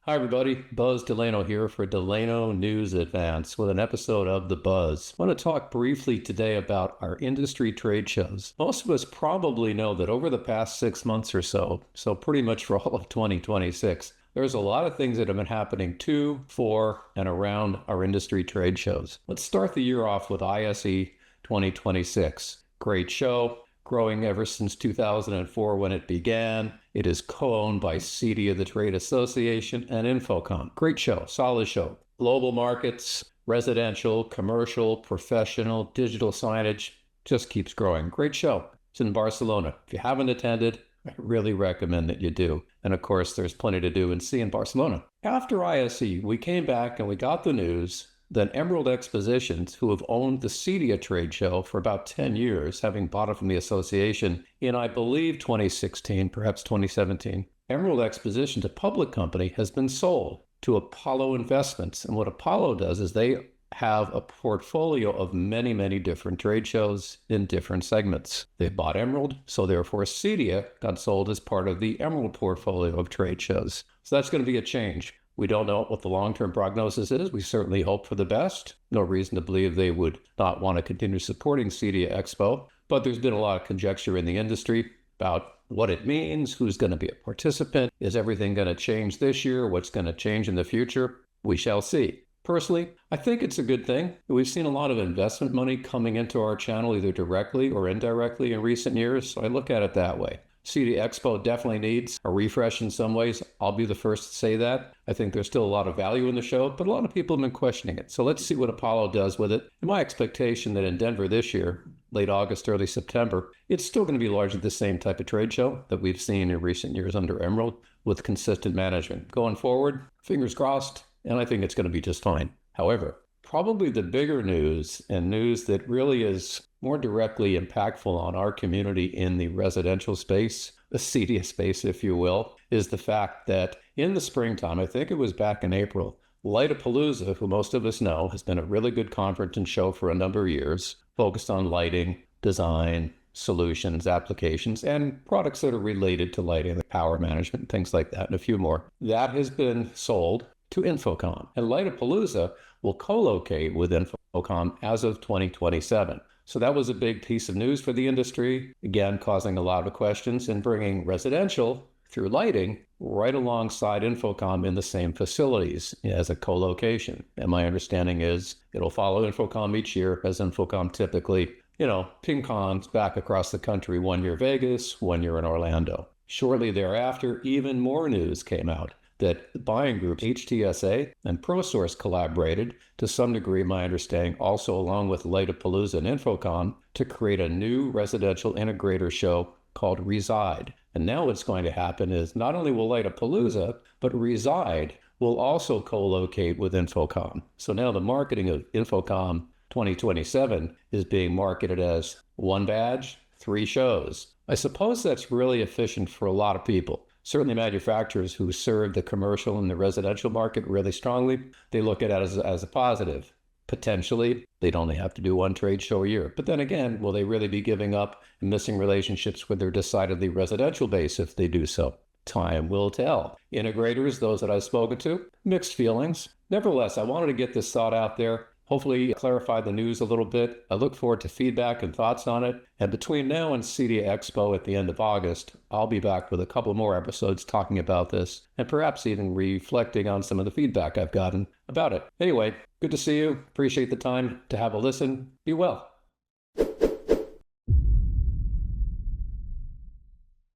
Hi, everybody. Buzz Delano here for Delano News Advance with an episode of The Buzz. I want to talk briefly today about our industry trade shows. Most of us probably know that over the past 6 months or so pretty much for all of 2026, there's a lot of things that have been happening to, for, and around our industry trade shows. Let's start the year off with ISE 2026. Great show. Growing ever since 2004 when it began. It is co-owned by CEDIA, the Trade Association, and InfoComm. Great show, solid show. Global markets, residential, commercial, professional, digital signage, just keeps growing. Great show. It's in Barcelona. If you haven't attended, I really recommend that you do. And of course, there's plenty to do and see in Barcelona. After ISE, we came back and we got the news that Emerald Expositions, who have owned the CEDIA trade show for about 10 years, having bought it from the association in, I believe, 2016, perhaps 2017, Emerald Expositions, a public company, has been sold to Apollo Investments. And what Apollo does is they have a portfolio of many, many different trade shows in different segments. They bought Emerald, so therefore CEDIA got sold as part of the Emerald portfolio of trade shows. So that's going to be a change. We don't know what the long-term prognosis is. We certainly hope for the best. No reason to believe they would not want to continue supporting CEDIA Expo. But there's been a lot of conjecture in the industry about what it means, who's going to be a participant, is everything going to change this year, what's going to change in the future. We shall see. Personally, I think it's a good thing. We've seen a lot of investment money coming into our channel, either directly or indirectly in recent years, so I look at it that way. CEDIA Expo definitely needs a refresh in some ways. I'll be the first to say that. I think there's still a lot of value in the show, but a lot of people have been questioning it. So let's see what Apollo does with it. And my expectation that in Denver this year, late August, early September, it's still going to be largely the same type of trade show that we've seen in recent years under Emerald with consistent management. Going forward, fingers crossed, and I think it's going to be just fine. However, probably the bigger news, and news that really is more directly impactful on our community in the residential space, the CEDIA space, if you will, is the fact that in the springtime, I think it was back in April, Lightapalooza, who most of us know, has been a really good conference and show for a number of years, focused on lighting, design, solutions, applications, and products that are related to lighting, power management, things like that, and a few more. That has been sold to InfoComm. And Lightapalooza will co-locate with InfoComm as of 2027. So that was a big piece of news for the industry, again, causing a lot of questions and bringing residential through lighting right alongside InfoComm in the same facilities as a co-location. And my understanding is it'll follow InfoComm each year, as InfoComm typically, ping-pongs back across the country, 1 year Vegas, 1 year in Orlando. Shortly thereafter, even more news came out that buying groups HTSA and ProSource collaborated, to some degree, my understanding, also along with Lightapalooza and InfoComm, to create a new residential integrator show called Reside. And now what's going to happen is not only will Lightapalooza, but Reside will also co-locate with InfoComm. So now the marketing of InfoComm 2027 is being marketed as one badge, 3 shows. I suppose that's really efficient for a lot of people. Certainly manufacturers who serve the commercial and the residential market really strongly, they look at it as a positive. Potentially, they'd only have to do 1 trade show a year. But then again, will they really be giving up and missing relationships with their decidedly residential base if they do so? Time will tell. Integrators, those that I've spoken to, mixed feelings. Nevertheless, I wanted to get this thought out there. Hopefully clarify the news a little bit. I look forward to feedback and thoughts on it. And between now and CEDIA Expo at the end of August, I'll be back with a couple more episodes talking about this and perhaps even reflecting on some of the feedback I've gotten about it. Anyway, good to see you. Appreciate the time to have a listen. Be well.